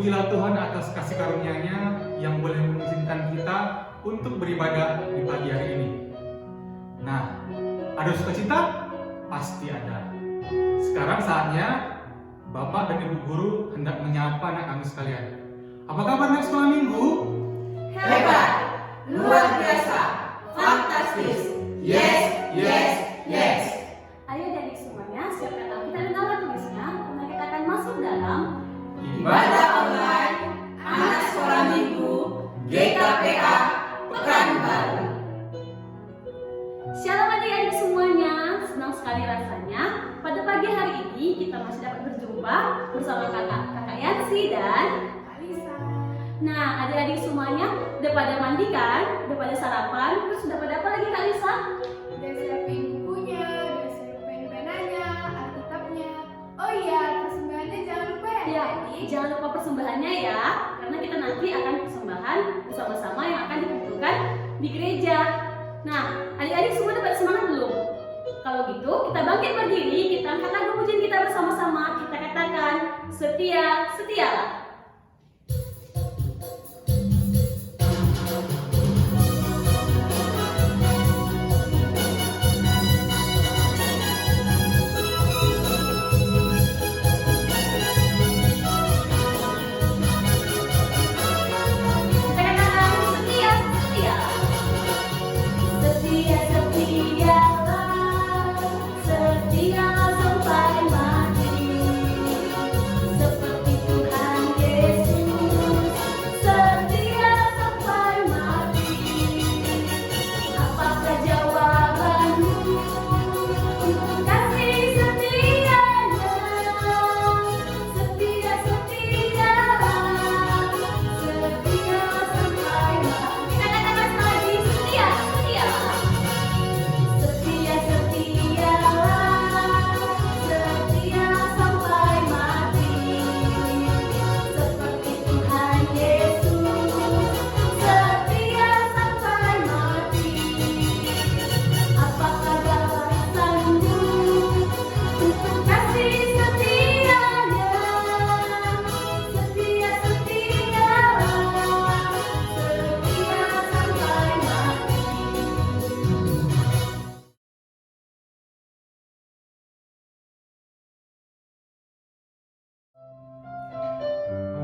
Terpujilah Tuhan atas kasih karunia-Nya yang boleh mengizinkan kita untuk beribadah di pagi hari ini. Nah, ada sukacita? Pasti ada. Sekarang saatnya Bapak dan Ibu Guru hendak menyapa anak kami sekalian. Apa kabar anak sekolah minggu? Hebat, luar biasa, fantastis, yes, yes, yes. Ayo adik semuanya, siapkan Alkitab dan alat tulisnya karena kita akan masuk dalam Ibadah online, anak sekolah minggu, GKPA, Pekanbaru. Shalom adik-adik semuanya, senang sekali rasanya pada pagi hari ini kita masih dapat berjumpa bersama kakak Yansi dan Kak Lisa. Nah, adik-adik semuanya udah pada mandi kan? Udah pada sarapan? Terus udah pada apa lagi Kak Lisa? Udah siapin bukunya, udah siapin penanya, alkitabnya. Oh iya, persembahannya jangan lupa ya. Ya, jangan lupa persembahannya ya, karena kita nanti akan persembahan bersama-sama yang akan dikumpulkan di gereja. Nah, adik-adik semua dapat semangat belum? Kalau gitu, kita bangkit berdiri, kita angkat lagu pujian kita bersama-sama, kita katakan, setia, setialah.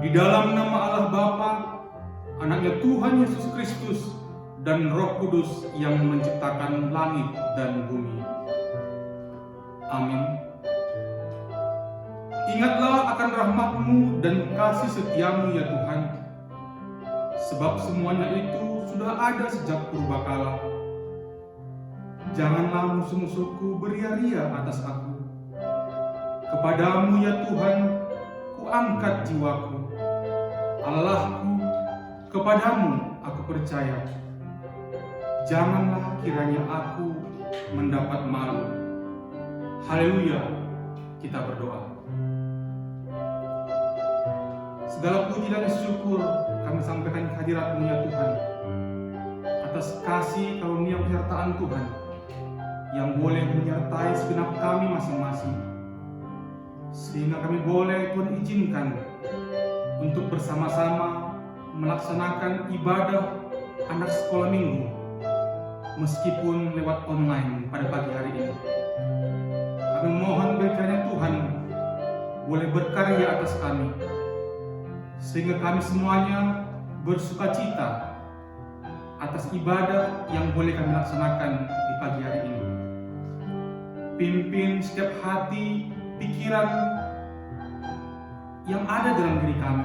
Di dalam nama Allah Bapa, Anaknya Tuhan Yesus Kristus, dan Roh Kudus yang menciptakan langit dan bumi. Amin. Ingatlah akan rahmat-Mu dan kasih setia-Mu ya Tuhan, sebab semuanya itu sudah ada sejak purbakala. Janganlah musuh-musuhku beria-ria atas aku. Kepadamu ya Tuhan, ku angkat jiwaku. Allahku, kepadamu aku percaya. Janganlah kiranya aku mendapat malu. Haleluya, kita berdoa. Segala puji dan syukur kami sampaikan ke hadirat-Mu ya Tuhan, atas kasih karunia penyertaan Tuhan yang boleh menyertai segenap kami masing-masing, sehingga kami boleh Tuhan izinkan untuk bersama-sama melaksanakan ibadah anak sekolah minggu meskipun lewat online pada pagi hari ini. Kami mohon berkiranya Tuhan boleh berkarya atas kami, sehingga kami semuanya bersukacita atas ibadah yang boleh kami laksanakan di pagi hari ini. Pimpin setiap hati, pikiran yang ada dalam diri kami,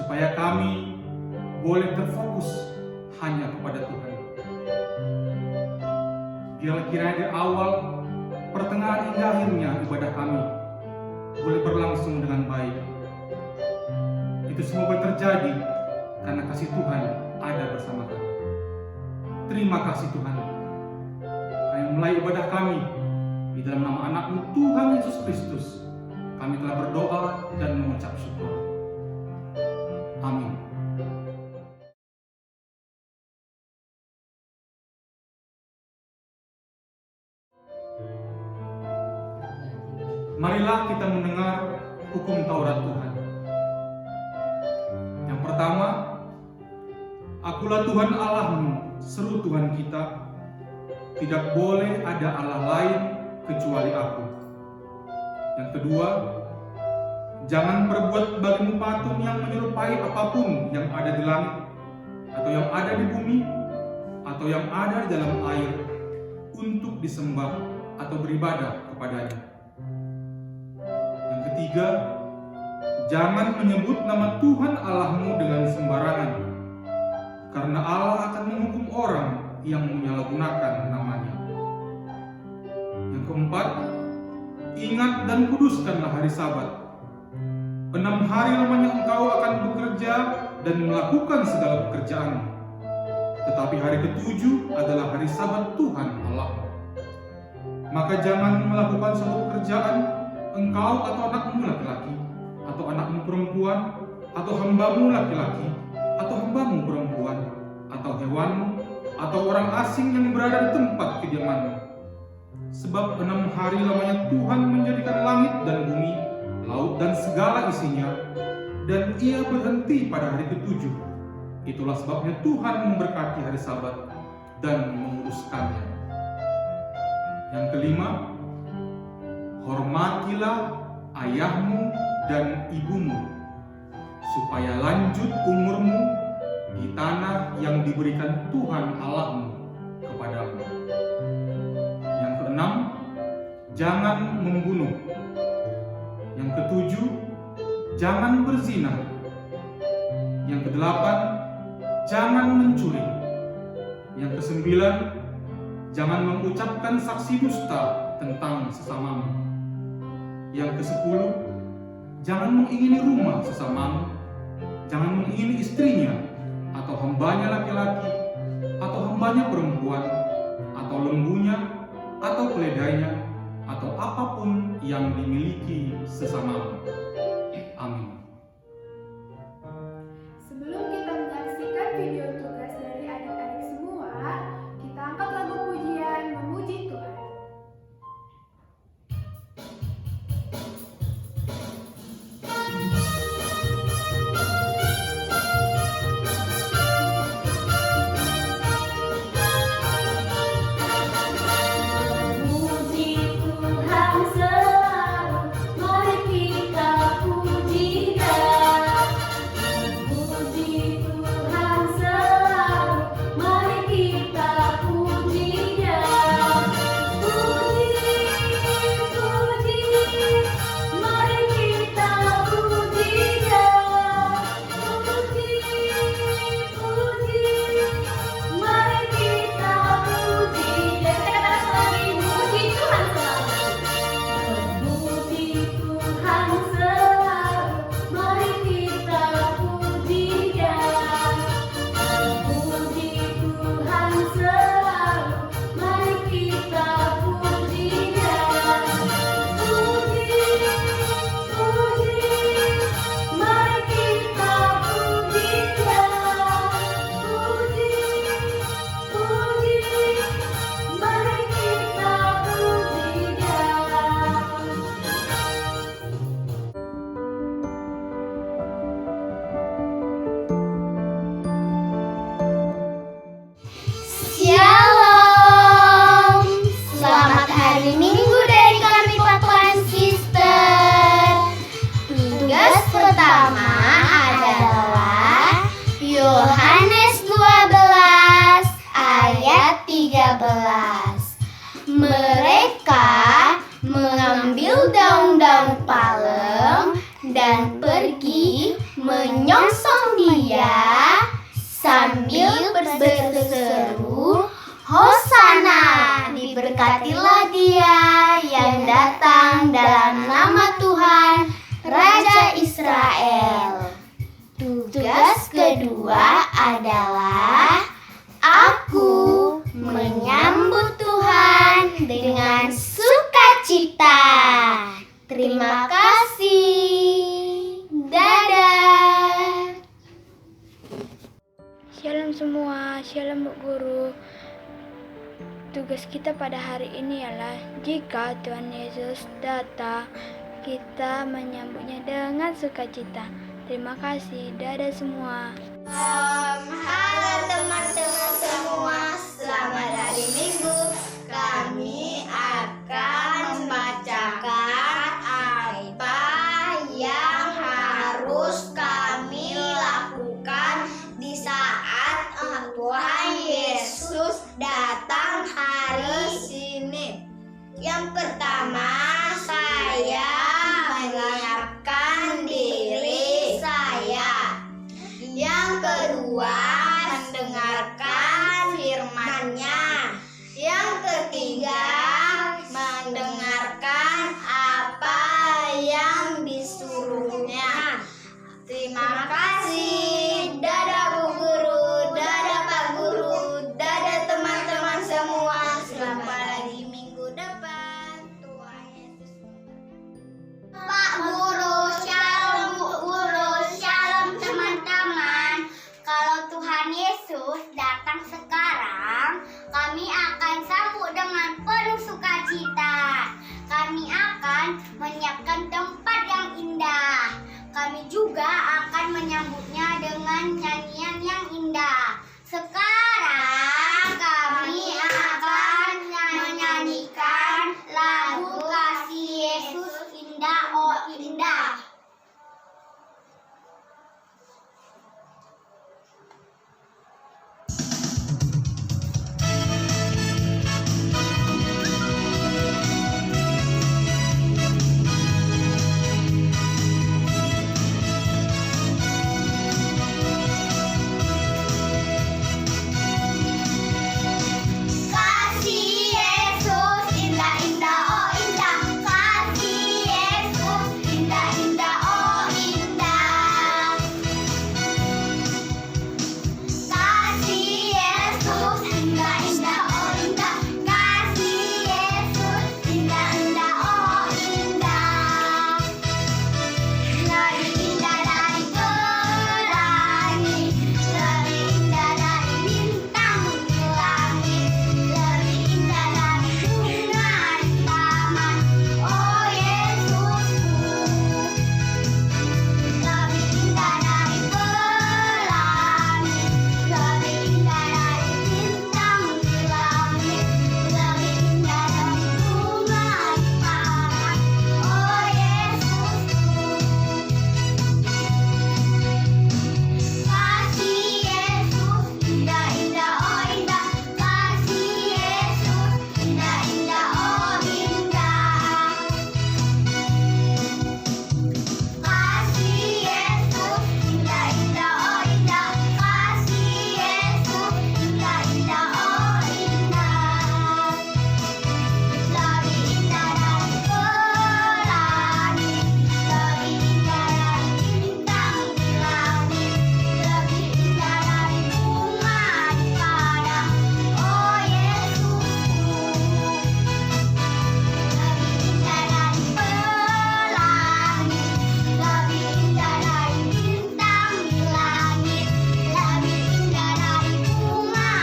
supaya kami boleh terfokus hanya kepada Tuhan. Biarlah kiranya di awal, pertengahan hingga akhirnya ibadah kami boleh berlangsung dengan baik. Itu semua boleh terjadi karena kasih Tuhan ada bersama kami. Terima kasih Tuhan. Kami mulai ibadah kami di dalam nama Anak-Mu Tuhan Yesus Kristus. Kami telah berdoa dan mengucap syukur. Amin. Marilah kita mendengar hukum Taurat Tuhan. pertama, Akulah Tuhan Allahmu, seru Tuhan kita. Tidak boleh ada Allah lain kecuali Aku. Yang kedua, jangan berbuat bagimu patung yang menyerupai apapun yang ada di langit, atau yang ada di bumi, atau yang ada di dalam air, untuk disembah atau beribadah kepadanya. Yang ketiga, jangan menyebut nama Tuhan Allahmu dengan sembarangan, karena Allah akan menghukum orang yang menyalahgunakan namanya. Yang keempat, ingat dan kuduskanlah hari Sabat. 6 hari lamanya engkau akan bekerja dan melakukan segala pekerjaan. Tetapi hari ke-7 adalah hari Sabat Tuhan Allah. Maka jangan melakukan suatu pekerjaan, engkau atau anakmu laki-laki, atau anakmu perempuan, atau hambamu laki-laki, atau hambamu perempuan, atau hewanmu, atau orang asing yang berada di tempat kediamanmu. Sebab 6 hari lamanya Tuhan menjadikan langit dan bumi, laut dan segala isinya, dan Ia berhenti pada hari ke-7. Itulah sebabnya Tuhan memberkati hari Sabat dan menguduskannya. Yang kelima, hormatilah ayahmu dan ibumu, supaya lanjut umurmu di tanah yang diberikan Tuhan Allahmu kepadamu. Yang keenam, jangan membunuh. Yang ketujuh, jangan berzina. Yang kedelapan, jangan mencuri. Yang kesembilan, jangan mengucapkan saksi dusta tentang sesamamu. Yang kesepuluh, jangan mengingini rumah sesamamu. Jangan mengingini istrinya, atau hambanya laki-laki, atau hambanya perempuan, atau lembunya, atau keledainya, atau apapun yang dimiliki sesamamu. Amin. Sebelum kita menyaksikan video tugas dari adik-adik semua, kita angkat lagu pujian memuji Tuhan. Puji Tuhan selalu, mari kita puji Dia. Puji Tuhan selalu, mari kita puji Dia. Puji, mari kita puji Dia. Puji, mari kita puji Dia. Kita katakan lagi, puji Tuhan selalu. Puji Tuhan selalu, mari kita puji Dia. Puji Tuhan selalu, mari kita puji Dia. Puji, mari kita puji Dia. Puji, mari kita puji Dia. Shalom, selamat hari Minggu dari kami Pakuan Sister. Tugas pertama adalah Yohanes 12 ayat 13. Mereka mengambil daun-daun palem dan pergi menyongsong Dia sambil berseru, Hosana, diberkatilah Dia yang datang dalam nama Tuhan, Raja Israel. Tugas kedua adalah aku menyambut Tuhan dengan sukacita. Terima kasih. Dadah. Shalom semua, shalom Bu Guru. Tugas kita pada hari ini ialah jika Tuhan Yesus datang, kita menyambutnya dengan sukacita. Terima kasih. Dadah semua. Halo teman-teman semua, selamat hari Minggu. Kami akan membacakan apa yang harus kami lakukan di saat Tuhan Yesus datang hari ini. Yang pertama, saya menyiapkan diri saya. Yang kedua, mendengarkan firman-Nya. Yang ketiga, mendengarkan apa yang disuruhnya. Terima kasih. Dadah Bu Guru, dadah Pak Guru, dadah teman-teman semua. Selamat hari Minggu depan. Tuhan Yesus. Pak Guru, shalom Bu Guru, shalom teman-teman. Kalau Tuhan Yesus datang sekarang, kami akan sambut dengan penuh sukacita. Kami akan menyiapkan tempat yang indah. Kami juga akan menyambutnya dengan nyanyian yang indah. Sekarang kami akan menyanyikan lagu Kasih Yesus Indah Oh Indah. Kasih Yesus indah-indah oh indah. Kasih Yesus indah-indah oh indah. Kasih Yesus indah-indah oh indah. Kasih Yesus indah-indah oh indah. Lebih indah dari pelangi, lebih indah dari bintang di langit, lebih indah dari bunga di taman. Oh Yesusku, lebih indah dari pelangi, lebih indah dari bintang di langit, lebih indah dari bunga di taman. Oh Yesusku. Kasih Yesus indah-indah oh indah. Kasih Yesus indah-indah oh indah. Kasih Yesus indah-indah oh indah. Kasih Yesus indah-indah oh indah. Lebih indah dari pelangi, lebih indah dari bintang di langit, lebih indah dari bunga di padang. Oh Yesusku, lebih indah dari pelangi, lebih indah dari bintang di langit, lebih indah dari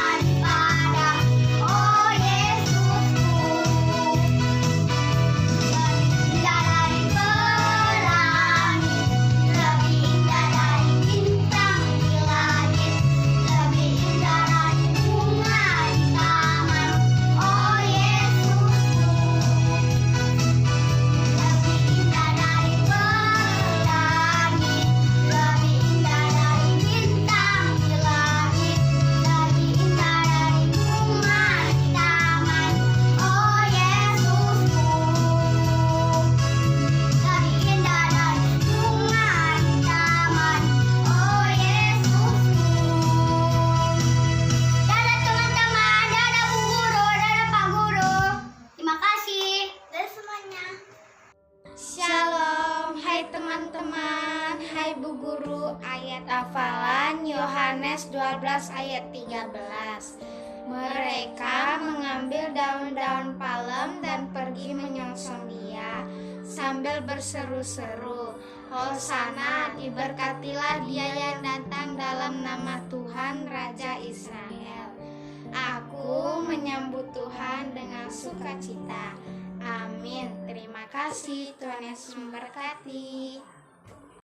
bunga di padang. Oh Yesusku, lebih indah dari pelangi, lebih indah dari bintang di langit, lebih indah dari bunga di taman. Oh Yesusku, lebih indah dari pelangi, lebih indah dari bintang di langit, lebih indah dari bunga di taman. Oh Yesusku, lebih indah dari bunga di taman. Oh Yesusku. Dadah teman-teman, dadah Bu Guru, dadah Pak Guru. Terima kasih. Dadah semuanya. Shalom, hai teman-teman, hai Bu Guru. Ayat hafalan Yohanes 12 ayat 13. Mereka mengambil daun-daun palem dan pergi menyongsong Dia sambil berseru-seru, Hosana, diberkatilah Dia yang datang dalam nama Tuhan Raja Israel. Aku menyambut Tuhan dengan sukacita. Amin. Terima kasih. Tuhan Yesus memberkati.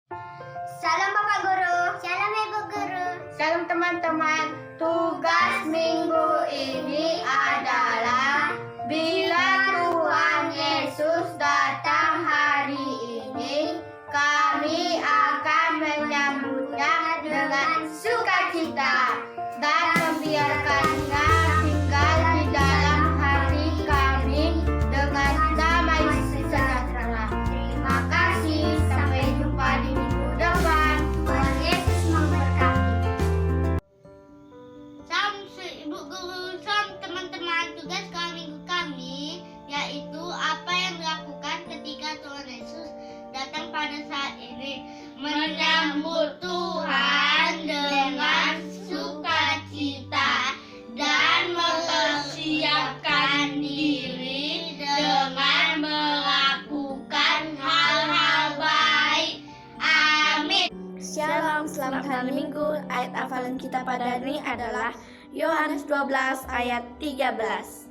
Salam Bapak Guru. Salam Ibu Guru. Salam teman-teman. Tugas minggu ini adalah bila Tuhan Yesus datang hari ini, kami akan menyambutnya dengan sukacita dan membiarkannya tinggal di dalam hati kami dengan damai sejahtera. Terima kasih. Sampai jumpa di minggu depan. Tuhan Yesus memberkati. Salam Ibu Guru, salam teman-teman. Tugas minggu kami yaitu apa yang dilakukan ketika Tuhan Yesus datang pada saat ini. Menyambut Tuhan dengan sukacita dan mempersiapkan diri dengan melakukan hal-hal baik. Amin. Shalom, selamat hari Minggu. Ayat hafalan kita pada hari ini adalah Yohanes 12 ayat 13.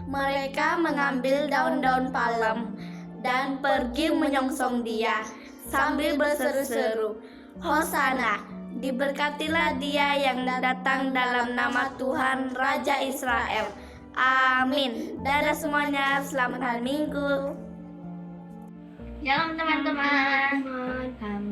Mereka mengambil daun-daun palem dan pergi menyongsong dia sambil berseru-seru, Hosana, diberkatilah dia yang datang dalam nama Tuhan Raja Israel. Amin. Dadah semuanya, selamat hari Minggu. Shalom teman-teman.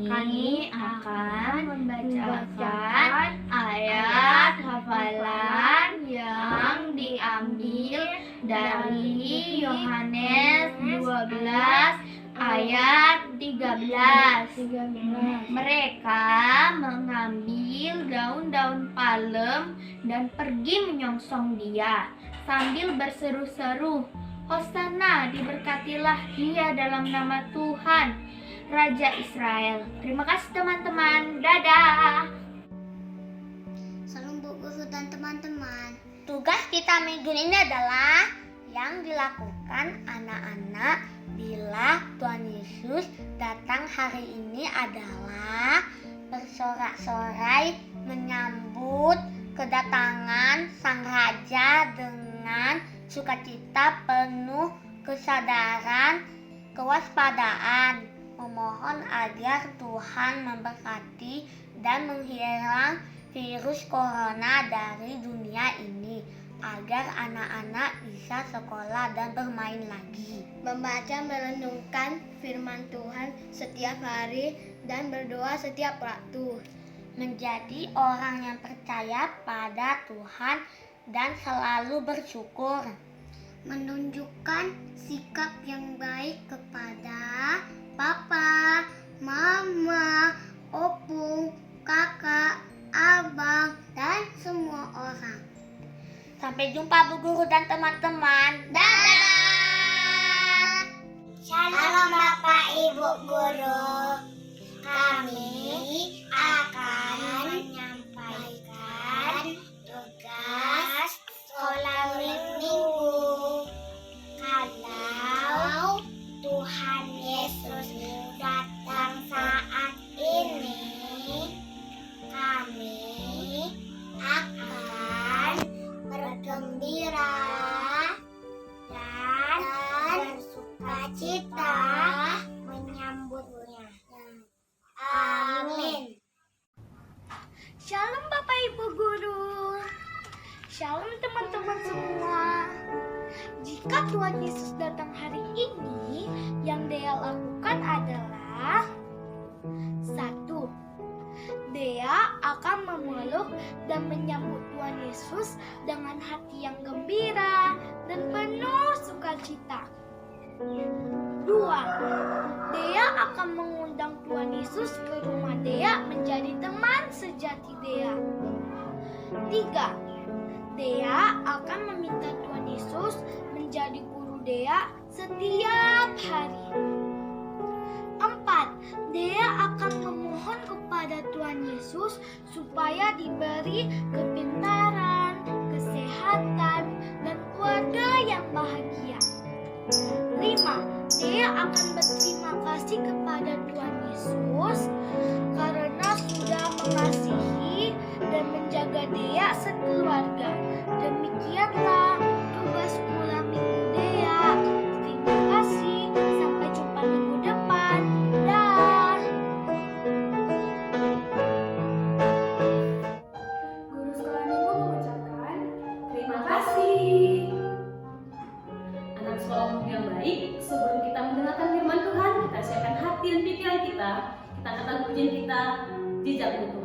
Kami akan membacakan ayat hafalan yang diambil dari Yohanes 12 ayat 13. Mereka mengambil daun-daun palem dan pergi menyongsong dia sambil berseru-seru, Hosana, diberkatilah dia dalam nama Tuhan Raja Israel. Terima kasih teman-teman. Dadah. Salam Bu Guru dan teman-teman. Tugas kita minggu ini adalah yang dilakukan anak-anak bila Tuhan Yesus datang hari ini adalah bersorak-sorai menyambut kedatangan Sang Raja dengan sukacita penuh kesadaran, kewaspadaan, memohon agar Tuhan memberkati dan menghilang virus corona dari dunia ini, agar anak-anak bisa sekolah dan bermain lagi. Membaca merenungkan firman Tuhan setiap hari dan berdoa setiap waktu. Menjadi orang yang percaya pada Tuhan dan selalu bersyukur. Menunjukkan sikap yang baik kepada papa, mama, opung, kakak, abang, dan semua orang. Sampai jumpa Bu Guru dan teman-teman. Dadah! Shalom Bapak Ibu Guru. Kami akan menyampaikan tugas sekolah minggu. Kalau Tuhan Yesus datang saat ini, kami akan bergembira dan bersukacita menyambutnya. Amin. Shalom Bapak Ibu Guru. Shalom teman-teman semua. Jika Tuhan Yesus datang hari ini, yang Dia lakukan adalah 1. Dia akan memeluk dan menyambut Tuhan Yesus dengan hati yang gembira dan penuh sukacita. 2. Dia akan mengundang Tuhan Yesus ke rumah Dia menjadi teman sejati Dia. 3. Dia akan meminta Tuhan Yesus menjadi guru Dia setiap hari. 4. Dia akan memohon kepada Tuhan Yesus supaya diberi kepintaran, kesehatan, dan keluarga yang bahagia. 5. Dia akan berterima kasih kepada Tuhan Yesus karena sudah mengasihi dan menjaga Dia sekeluarga. Demikianlah tugas sekolah minggu Dia. Terima kasih. Sampai jumpa minggu depan. Dah. suara yang baik, sebelum kita mendengarkan firman Tuhan, kita siapkan hati dan pikiran kita katakan pujian kita, jejak Tuhan.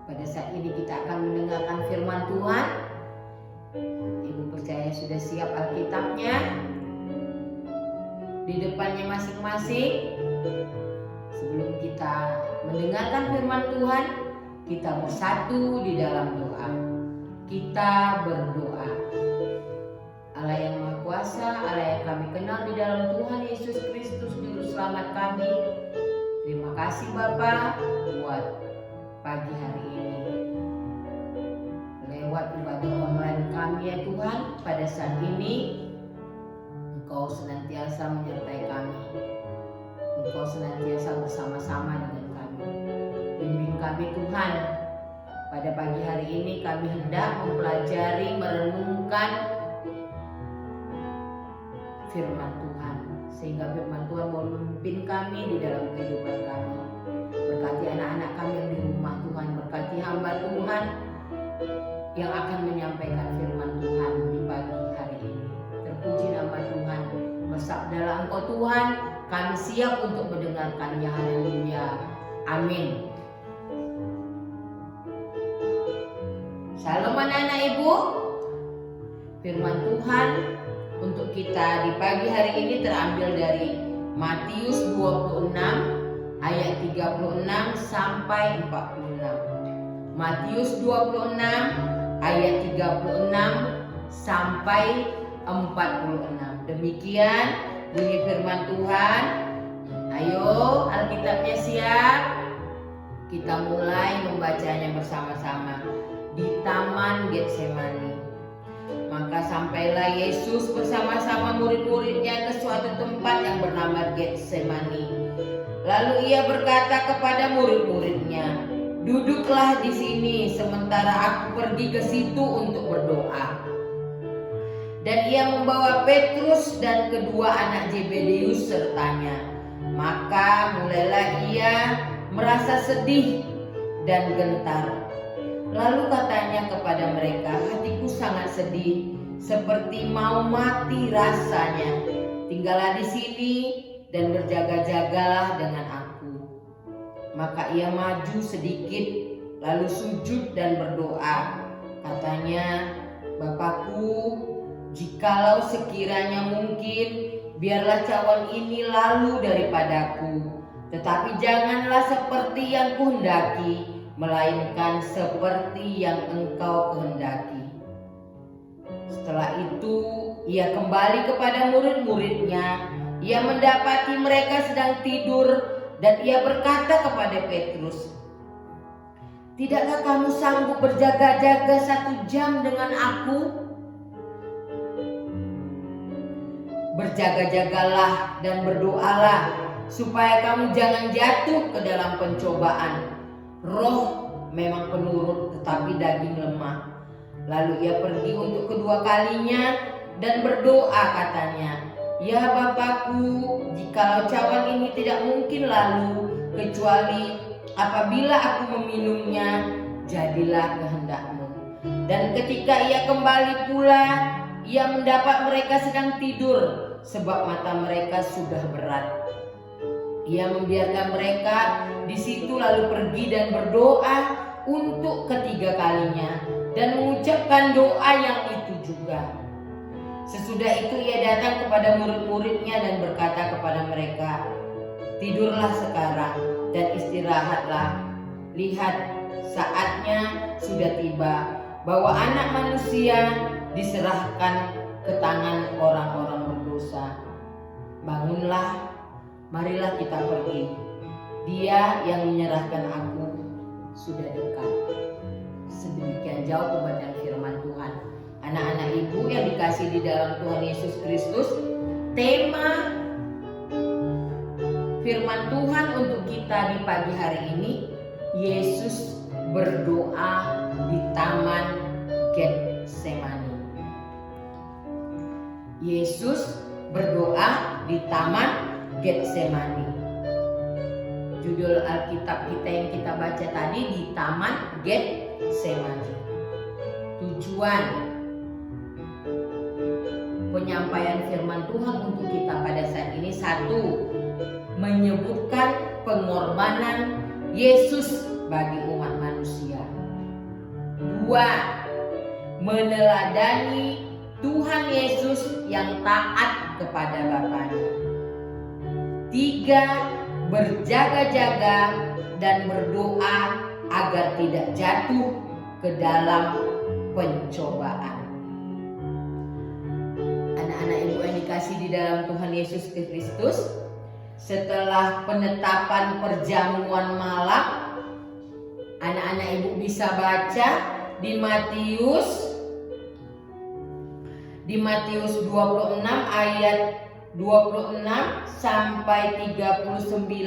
Pada saat ini kita akan mendengarkan firman Tuhan. Ibu percaya sudah siap Alkitabnya di depannya masing-masing. Sebelum kita mendengarkan firman Tuhan, kita bersatu di dalam doa. Kita berdoa. Allah yang Maha Kuasa, Allah yang kami kenal di dalam Tuhan Yesus Kristus Juru Selamat kami. Terima kasih Bapa buat pagi hari ini. Lewat ibadah online kami ya Tuhan, pada saat ini Engkau senantiasa menyertai kami. Engkau senantiasa bersama-sama dengan kami. Bimbing kami Tuhan. Pada pagi hari ini kami hendak mempelajari, merenungkan firman Tuhan, sehingga firman Tuhan mau memimpin kami di dalam kehidupan kami. Berkati anak-anak kami yang di rumah Tuhan, berkati hamba Tuhan yang akan menyampaikan firman Tuhan di pagi hari ini. Terpuji nama Tuhan. Bersabdalah Engkau Tuhan, kami siap untuk mendengarkannya. Haleluya. Amin. Shalom anak-anak ibu. Firman Tuhan untuk kita di pagi hari ini terambil dari Matius 26 ayat 36 sampai 46. Matius 26 ayat 36 sampai 46. Demikian bunyi firman Tuhan. Ayo Alkitabnya siap. Kita mulai membacanya bersama-sama. Di Taman Getsemani. Maka sampailah Yesus bersama-sama murid-muridnya ke suatu tempat yang bernama Getsemani. Lalu ia berkata kepada murid-muridnya, "Duduklah di sini sementara aku pergi ke situ untuk berdoa." dan ia membawa Petrus dan kedua anak Zebedeus sertanya. Maka mulailah ia merasa sedih dan gentar. Lalu katanya kepada mereka, hatiku sangat sedih, seperti mau mati rasanya. Tinggallah di sini dan berjaga-jagalah dengan aku. Maka ia maju sedikit, lalu sujud dan berdoa. Katanya, Bapakku, jikalau sekiranya mungkin, biarlah cawan ini lalu daripadaku. Tetapi janganlah seperti yang kuhendaki, melainkan seperti yang Engkau kehendaki. Setelah itu, ia kembali kepada murid-muridnya. Ia mendapati mereka sedang tidur, dan ia berkata kepada Petrus, tidakkah kamu sanggup berjaga-jaga 1 jam dengan aku? Berjaga-jagalah dan berdoalah, supaya kamu jangan jatuh ke dalam pencobaan. Roh memang penurut, tetapi daging lemah. Lalu ia pergi untuk kedua kalinya dan berdoa, katanya, ya Bapakku, jikalau cawan ini tidak mungkin lalu, kecuali apabila aku meminumnya, jadilah kehendak-Mu. Dan ketika ia kembali pula, ia mendapat mereka sedang tidur, sebab mata mereka sudah berat. Ia membiarkan mereka di situ lalu pergi dan berdoa untuk ketiga kalinya dan mengucapkan doa yang itu juga. Sesudah itu ia datang kepada murid-muridnya dan berkata kepada mereka, tidurlah sekarang dan istirahatlah. Lihat, saatnya sudah tiba bahwa Anak Manusia diserahkan ke tangan orang-orang berdosa. Bangunlah, marilah kita pergi. Dia yang menyerahkan aku sudah dekat. Sedemikian jauh pembacaan firman Tuhan. Anak-anak ibu yang dikasih di dalam Tuhan Yesus Kristus, tema firman Tuhan untuk kita di pagi hari ini, Yesus berdoa di Taman Getsemani. Yesus berdoa di Taman Getsemani. Judul Alkitab kita yang kita baca tadi, di Taman Getsemani. Tujuan penyampaian firman Tuhan untuk kita pada saat ini, 1, menyebutkan pengorbanan Yesus bagi umat manusia. 2, meneladani Tuhan Yesus yang taat kepada Bapaknya. 3, berjaga-jaga dan berdoa agar tidak jatuh ke dalam pencobaan. Anak-anak ibu yang dikasih di dalam Tuhan Yesus Kristus, setelah penetapan perjamuan malam, anak-anak ibu bisa baca di Matius 26 ayat 26 sampai 39.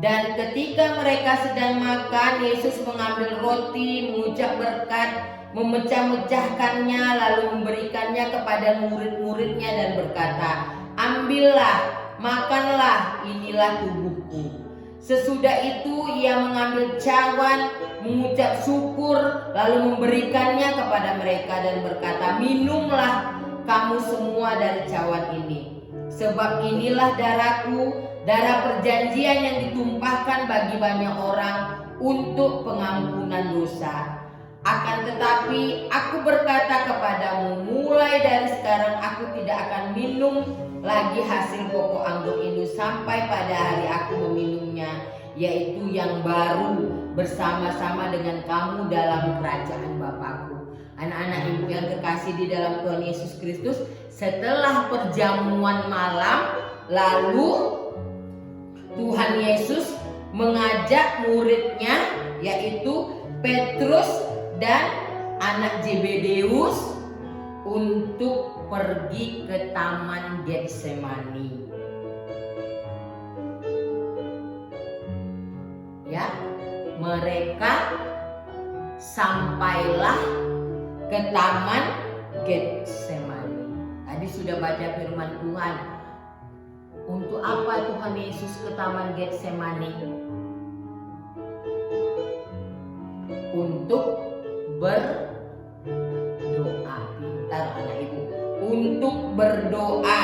Dan ketika mereka sedang makan, Yesus mengambil roti, mengucap berkat, memecah-mecahkannya, lalu memberikannya kepada murid-muridnya dan berkata, ambillah, makanlah, inilah tubuhku. Sesudah itu ia mengambil cawan, mengucap syukur, lalu memberikannya kepada mereka dan berkata, minumlah kamu semua dari cawan ini, sebab inilah darahku, darah perjanjian yang ditumpahkan bagi banyak orang untuk pengampunan dosa. Akan tetapi aku berkata kepadamu, mulai dari sekarang aku tidak akan minum lagi hasil pokok anggur ini sampai pada hari aku meminumnya, yaitu yang baru bersama-sama dengan kamu dalam kerajaan Bapakku. Anak-anak ibu yang terkasih di dalam Tuhan Yesus Kristus, setelah perjamuan malam, lalu Tuhan Yesus mengajak muridnya, yaitu Petrus dan anak Zebedeus, untuk pergi ke Taman Getsemani. Ya, mereka sampailah ke Taman Getsemani. Tadi sudah baca firman Tuhan. Untuk apa Tuhan Yesus ke taman Getsemani? Untuk berdoa. Pintar anak ibu. Untuk berdoa.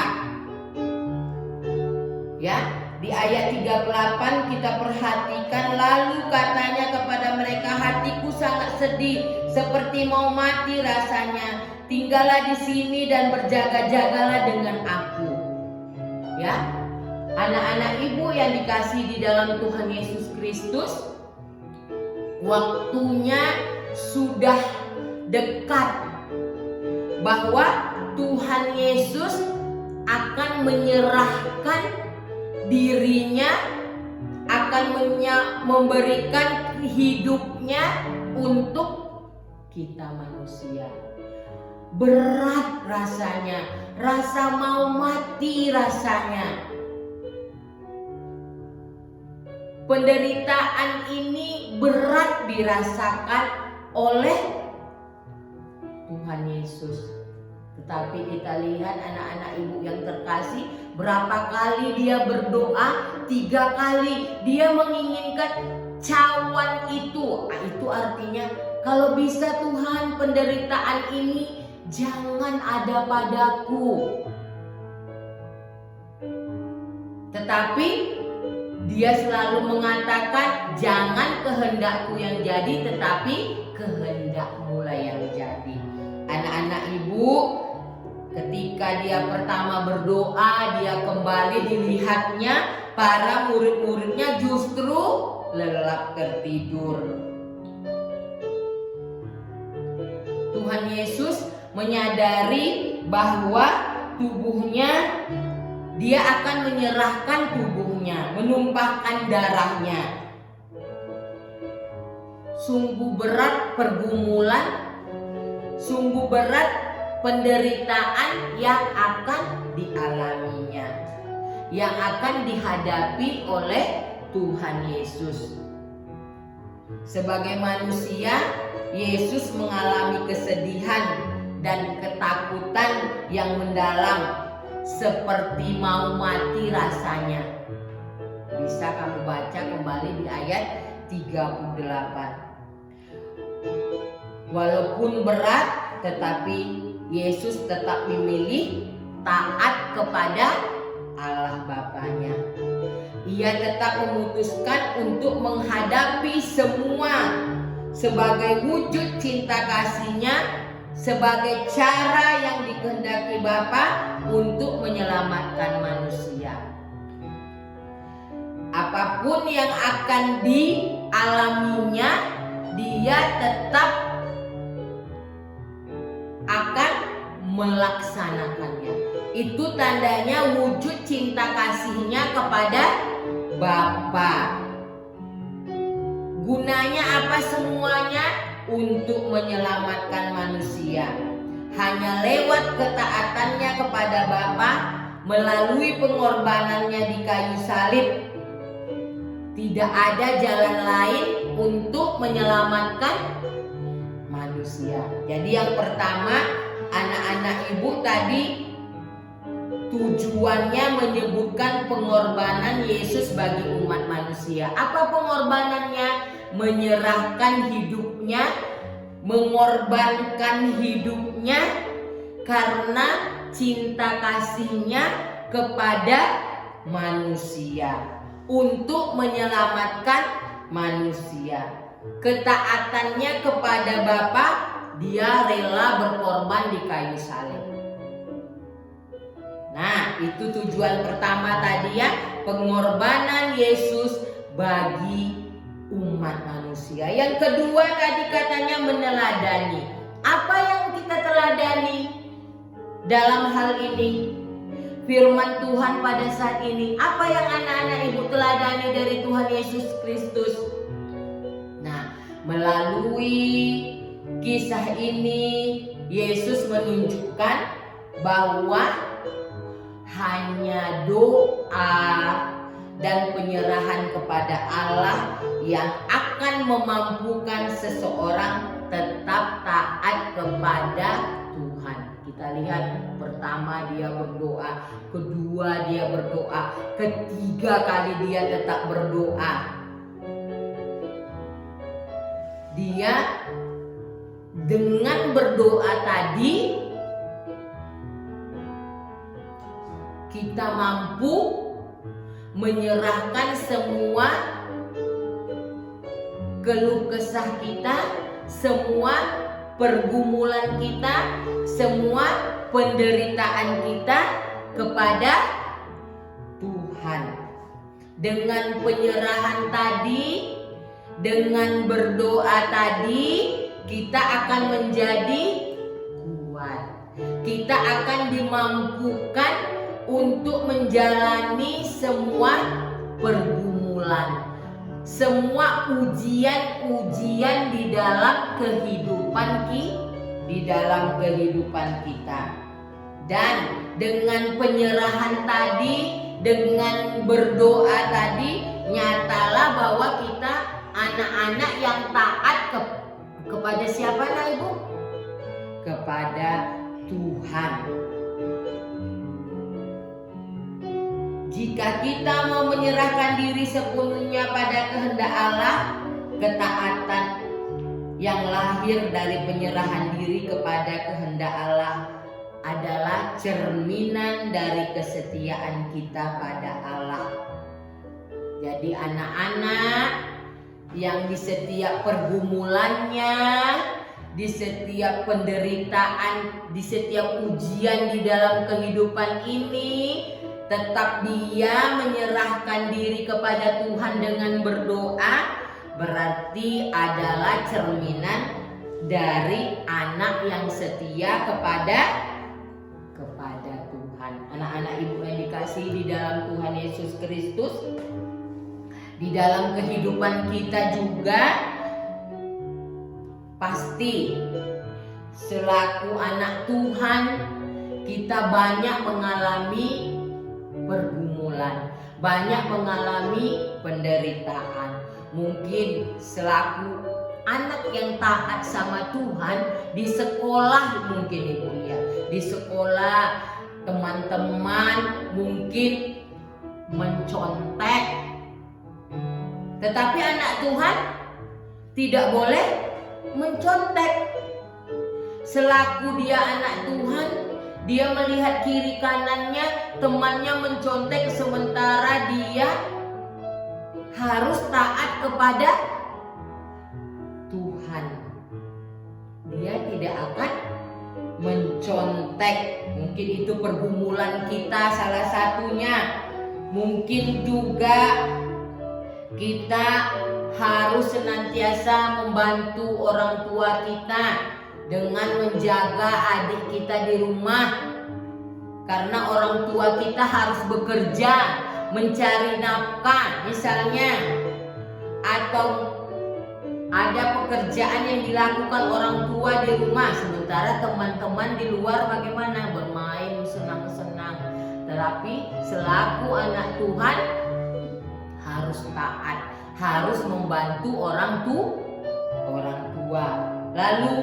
Ya, di ayat 38 kita perhatikan, lalu katanya kepada mereka, hatiku sangat sedih, seperti mau mati rasanya. Tinggallah di sini dan berjaga-jagalah dengan aku. Ya, anak-anak ibu yang dikasihi di dalam Tuhan Yesus Kristus, waktunya sudah dekat bahwa Tuhan Yesus akan menyerahkan dirinya, akan memberikan hidupnya untuk kita manusia. Berat rasanya, rasa mau mati rasanya. Penderitaan ini berat dirasakan oleh Tuhan Yesus. Tetapi kita lihat anak-anak ibu yang terkasih, berapa kali dia berdoa? 3 kali dia menginginkan cawan itu. Itu artinya kalau bisa Tuhan, penderitaan ini jangan ada padaku. Tetapi dia selalu mengatakan, jangan kehendakku yang jadi, tetapi kehendakmu lah yang jadi. Anak-anak ibu, ketika dia pertama berdoa, dia kembali, dilihatnya para murid-muridnya justru lelap tertidur. Tuhan Yesus menyadari bahwa tubuhnya, dia akan menyerahkan tubuhnya, menumpahkan darahnya. Sungguh berat pergumulan, sungguh berat penderitaan yang akan dialaminya, yang akan dihadapi oleh Tuhan Yesus. Sebagai manusia, Yesus mengalami kesedihan dan ketakutan yang mendalam, seperti mau mati rasanya. Bisa kamu baca kembali di ayat 38. Walaupun berat, tetapi Yesus tetap memilih taat kepada Allah Bapanya. Ia tetap memutuskan untuk menghadapi semua sebagai wujud cinta kasih-Nya, sebagai cara yang dikehendaki Bapa untuk menyelamatkan manusia. Apapun yang akan dialaminya, dia tetap akan melaksanakannya. Itu tandanya wujud cinta kasih-Nya kepada Bapa. Gunanya apa semuanya? Untuk menyelamatkan manusia. Hanya lewat ketaatannya kepada Bapa, melalui pengorbanannya di kayu salib, tidak ada jalan lain untuk menyelamatkan manusia. Jadi yang pertama, anak-anak ibu tadi tujuannya menyebutkan pengorbanan Yesus bagi umat manusia. Apa pengorbanannya? Menyerahkan hidupnya, mengorbankan hidupnya karena cinta kasih-Nya kepada manusia, untuk menyelamatkan manusia. Ketaatannya kepada Bapa, dia rela berkorban di kayu salib. Nah, itu tujuan pertama tadi ya, pengorbanan Yesus bagi umat manusia. Yang kedua tadi katanya meneladani. Apa yang kita teladani dalam hal ini? Firman Tuhan pada saat ini. Apa yang anak-anak ibu teladani dari Tuhan Yesus Kristus? Nah, melalui kisah ini Yesus menunjukkan bahwa hanya doa dan penyerahan kepada Allah yang akan memampukan seseorang tetap taat kepada Tuhan. kita lihat pertama dia berdoa, kedua dia berdoa, ketiga kali dia tetap berdoa. Dia dengan berdoa tadi kita mampu menyerahkan semua keluh kesah kita, semua pergumulan kita, semua penderitaan kita kepada Tuhan. Dengan penyerahan tadi, dengan berdoa tadi, kita akan menjadi kuat. Kita akan dimampukan untuk menjalani semua pergumulan, semua ujian-ujian di dalam kehidupan kita. Dan dengan penyerahan tadi, dengan berdoa tadi, nyatalah bahwa kita anak-anak yang taat kepada siapa lah Ibu? Kepada Tuhan. Jika kita mau menyerahkan diri sepenuhnya pada kehendak Allah, ketaatan yang lahir dari penyerahan diri kepada kehendak Allah adalah cerminan dari kesetiaan kita pada Allah. Jadi anak-anak yang di setiap pergumulannya, di setiap penderitaan, di setiap ujian di dalam kehidupan ini, tetap dia menyerahkan diri kepada Tuhan dengan berdoa, berarti adalah cerminan dari anak yang setia kepada Tuhan. Anak-anak Ibu yang dikasihi di dalam Tuhan Yesus Kristus, di dalam kehidupan kita juga pasti selaku anak Tuhan kita banyak mengalami pergumulan, banyak mengalami penderitaan. Mungkin selaku anak yang taat sama Tuhan di sekolah, mungkin Ibu lihat di sekolah teman-teman mungkin mencontek, tetapi anak Tuhan tidak boleh mencontek. Selaku dia anak Tuhan, dia melihat kiri kanannya temannya mencontek, sementara dia harus taat kepada Tuhan. Dia tidak akan mencontek. Mungkin itu pergumulan kita salah satunya. Mungkin juga kita harus senantiasa membantu orang tua kita dengan menjaga adik kita di rumah, karena orang tua kita harus bekerja mencari nafkah misalnya, atau ada pekerjaan yang dilakukan orang tua di rumah, sementara teman-teman di luar bagaimana? Bermain, senang-senang. Tetapi selaku anak Tuhan harus taat, harus membantu orang tua. Lalu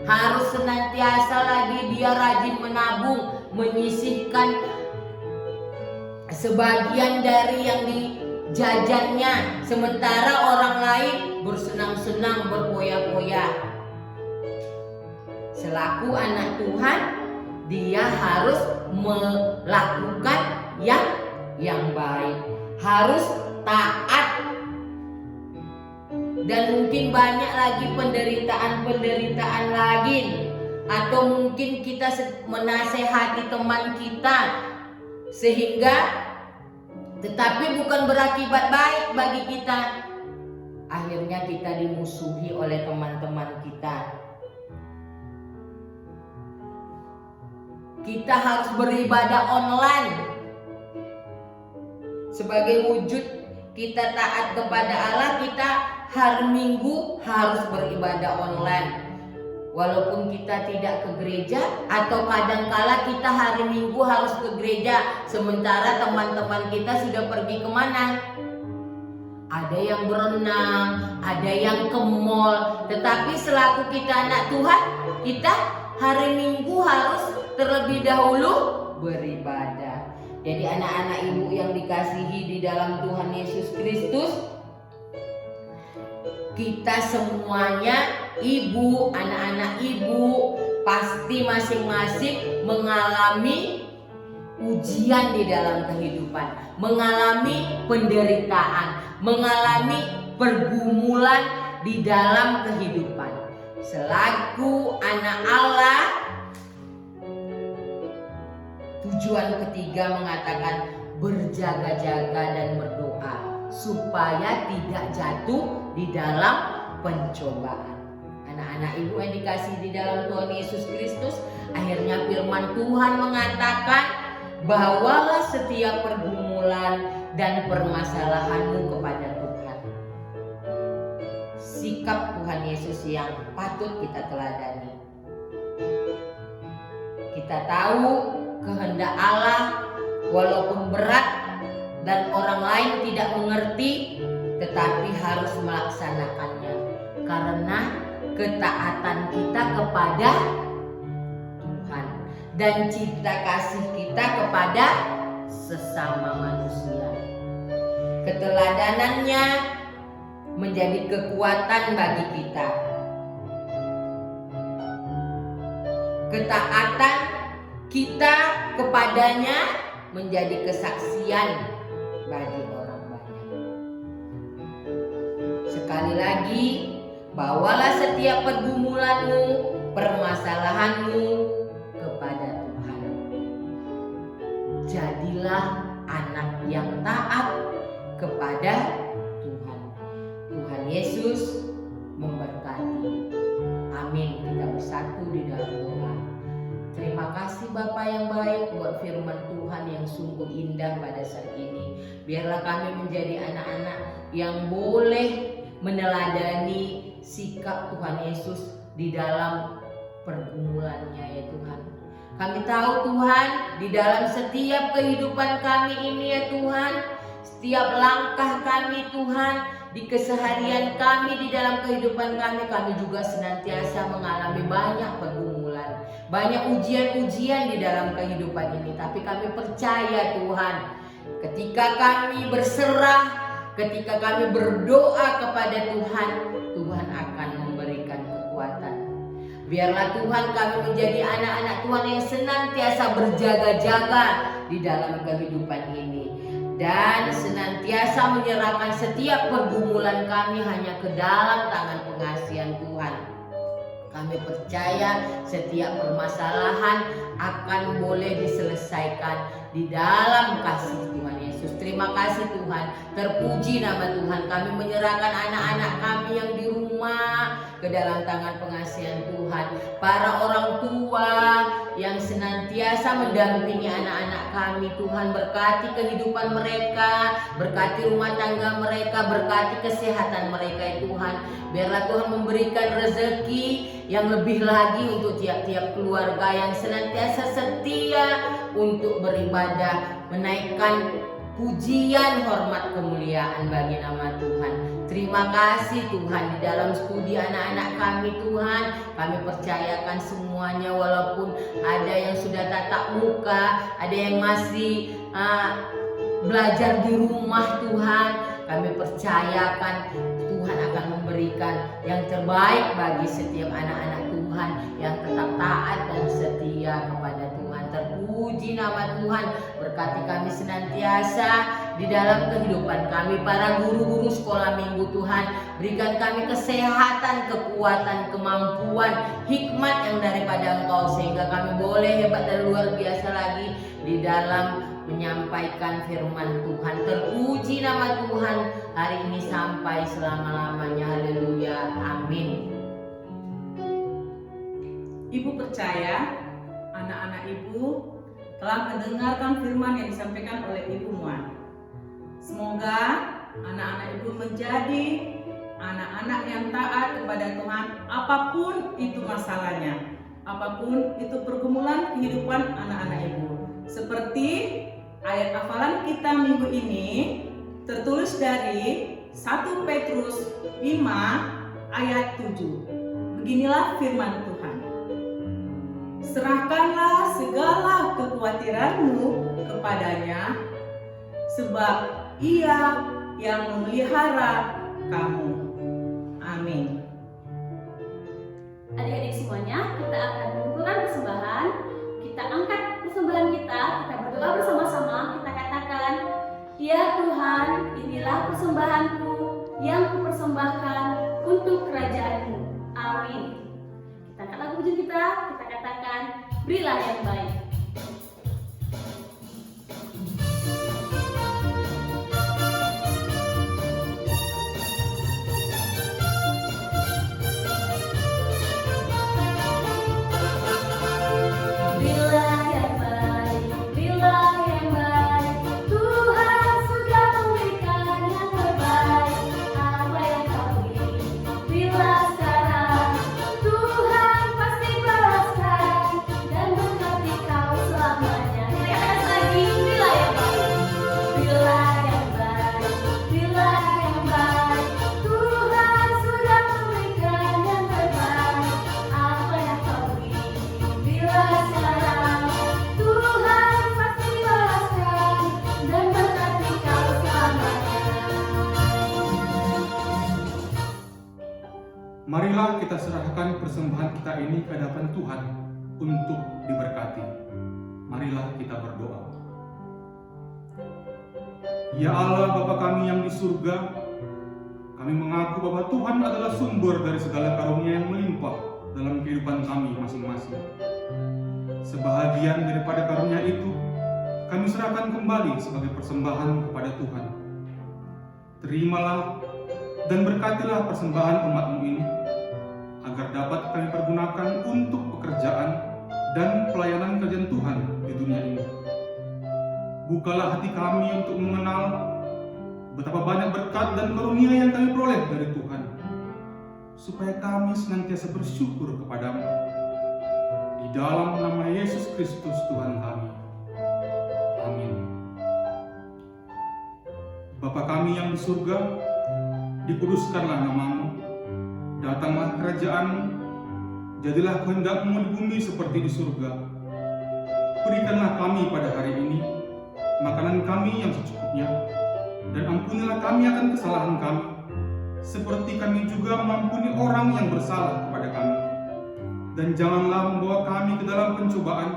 harus senantiasa lagi dia rajin menabung, menyisihkan sebagian dari yang dijajannya, sementara orang lain bersenang-senang, berpoya-poya. Selaku anak Tuhan, dia harus melakukan yang baik, harus taat. Dan mungkin banyak lagi penderitaan lagi, atau mungkin kita menasehati teman kita sehingga tetapi bukan berakibat baik bagi kita, akhirnya kita dimusuhi oleh teman-teman kita. Kita harus beribadah online sebagai wujud kita taat kepada Allah. Kita hari Minggu harus beribadah online, walaupun kita tidak ke gereja, atau kadangkala kita hari Minggu harus ke gereja, sementara teman-teman kita sudah pergi kemana? Ada yang berenang, ada yang ke mall. Tetapi selaku kita anak Tuhan, kita hari Minggu harus terlebih dahulu beribadah. Jadi anak-anak ibu yang dikasihi di dalam Tuhan Yesus Kristus, kita semuanya ibu, anak-anak ibu pasti masing-masing mengalami ujian di dalam kehidupan, mengalami penderitaan, mengalami pergumulan di dalam kehidupan. Selaku anak Allah, tujuan ketiga mengatakan berjaga-jaga dan berdoa supaya tidak jatuh di dalam pencobaan. Anak-anak ibu yang dikasihi di dalam Tuhan Yesus Kristus, akhirnya firman Tuhan mengatakan, bawalah setiap pergumulan dan permasalahanmu kepada Tuhan. Sikap Tuhan Yesus yang patut kita teladani. Kita tahu kehendak Allah walaupun berat dan orang lain tidak mengerti, tetapi harus melaksanakannya karena ketaatan kita kepada Tuhan dan cinta kasih kita kepada sesama manusia. Keteladanannya menjadi kekuatan bagi kita. Ketaatan kita kepadanya menjadi kesaksian bagi orang banyak. Sekali lagi, bawalah setiap pergumulanmu, permasalahanmu kepada Tuhan. Jadilah anak yang taat kepada Tuhan. Tuhan Yesus memberkati. Amin. Kita bersatu di dalam doa. Terima kasih Bapa yang baik buat firman Tuhan yang sungguh indah pada saat ini. Biarlah kami menjadi anak-anak yang boleh meneladani sikap Tuhan Yesus di dalam pergumulannya ya Tuhan. Kami tahu Tuhan, di dalam setiap kehidupan kami ini ya Tuhan, setiap langkah kami Tuhan, di keseharian kami, di dalam kehidupan kami juga senantiasa mengalami banyak pergumulan, banyak ujian-ujian di dalam kehidupan ini. Tapi kami percaya Tuhan, ketika kami berserah, ketika kami berdoa kepada Tuhan, Tuhan akan memberikan kekuatan. Biarlah Tuhan kami menjadi anak-anak Tuhan yang senantiasa berjaga-jaga di dalam kehidupan ini. Dan senantiasa menyerahkan setiap pergumulan kami hanya ke dalam tangan pengasihan Tuhan. Kami percaya setiap permasalahan akan boleh diselesaikan di dalam kasih Tuhan Yesus. Terima kasih Tuhan, terpuji nama Tuhan. Kami menyerahkan anak-anak kami yang di rumah ke dalam tangan pengasihan Tuhan. Para orang tua yang senantiasa mendampingi anak-anak kami, Tuhan berkati kehidupan mereka, berkati rumah tangga mereka, berkati kesehatan mereka ya Tuhan. Biarlah Tuhan memberikan rezeki yang lebih lagi untuk tiap-tiap keluarga yang senantiasa setia untuk beribadah, menaikkan pujian, hormat, kemuliaan bagi nama Tuhan. Terima kasih Tuhan, di dalam studi anak-anak kami Tuhan, kami percayakan semuanya, walaupun ada yang sudah tatap muka, ada yang masih belajar di rumah Tuhan, kami percayakan Tuhan akan memberikan yang terbaik bagi setiap anak-anak Tuhan yang tetap taat dan setia kepada Tuhan. Terpuji nama Tuhan, berkati kami senantiasa di dalam kehidupan kami. Para guru-guru sekolah minggu Tuhan, berikan kami kesehatan, kekuatan, kemampuan, hikmat yang daripada Engkau, sehingga kami boleh hebat dan luar biasa lagi di dalam menyampaikan firman Tuhan. Terpuji nama Tuhan hari ini sampai selama-lamanya. Haleluya, amin. Ibu percaya anak-anak ibu telah mendengarkan firman yang disampaikan oleh Ibu Muan. Semoga anak-anak ibu menjadi anak-anak yang taat kepada Tuhan, apapun itu masalahnya, apapun itu pergumulan kehidupan anak-anak ibu. Seperti ayat hafalan kita minggu ini tertulis dari 1 Petrus 5 ayat 7. Beginilah firman Tuhan. serahkanlah segala kekhawatiranmu kepadanya, sebab Ia yang memelihara kamu. Amin. Adik-adik semuanya, kita akan mengumpulkan persembahan. Kita angkat persembahan kita berdoa bersama-sama. Kita katakan, "Ya Tuhan, inilah persembahanku yang kupersembahkan untuk kerajaan-Mu." Amin. Kita angkat lagu pujian kita katakan, "Berilah yang baik." Marilah kita serahkan persembahan kita ini ke hadapan Tuhan untuk diberkati. Marilah kita berdoa. Ya Allah, Bapa kami yang di surga, kami mengaku bahwa Tuhan adalah sumber dari segala karunia yang melimpah dalam kehidupan kami masing-masing. Sebahagian daripada karunia itu, kami serahkan kembali sebagai persembahan kepada Tuhan. Terimalah dan berkatilah persembahan umat-Mu ini, agar dapat kami pergunakan untuk pekerjaan dan pelayanan kerajaan Tuhan di dunia ini. Bukalah hati kami untuk mengenal betapa banyak berkat dan karunia yang kami peroleh dari Tuhan, supaya kami senantiasa bersyukur kepadamu. Di dalam nama Yesus Kristus Tuhan kami. Amin. Bapa kami yang di surga, dikuduskanlah nama-Mu, datanglah kerajaan-Mu, jadilah kehendak-Mu di bumi seperti di surga. Berikanlah kami pada hari ini makanan kami yang secukupnya, dan ampunilah kami akan kesalahan kami, seperti kami juga mengampuni orang yang bersalah kepada kami. Dan janganlah membawa kami ke dalam pencobaan,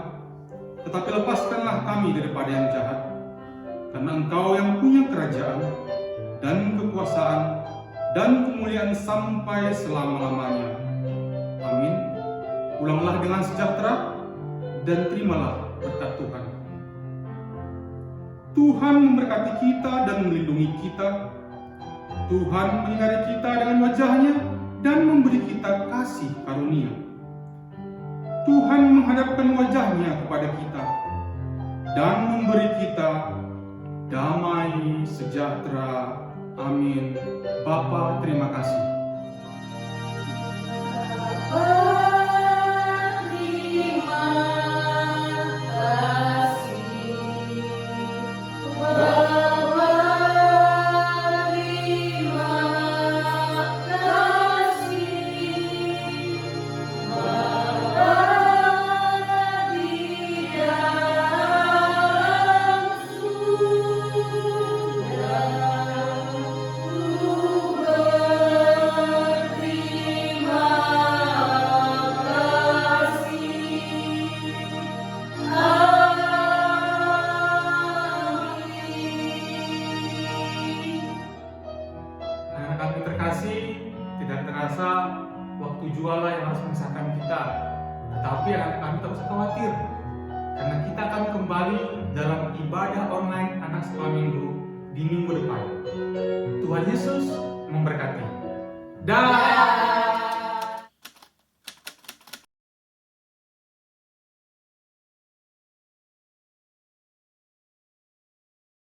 tetapi lepaskanlah kami daripada yang jahat, karena Engkau yang punya kerajaan dan kekuasaan dan kemuliaan sampai selama-lamanya. Amin. Pulanglah dengan sejahtera dan terimalah berkat Tuhan. Tuhan memberkati kita dan melindungi kita. Tuhan menyinari kita dengan wajah-Nya dan memberi kita kasih karunia. Tuhan menghadapkan wajah-Nya kepada kita dan memberi kita damai sejahtera. Amin. Bapa, terima kasih. Kami terkasih, tidak terasa waktu jualan yang harus memisahkan kita. Tetapi anak kami tak usah khawatir, karena kita akan kembali dalam ibadah online anak sekolah minggu di minggu depan. Tuhan Yesus memberkati. Dan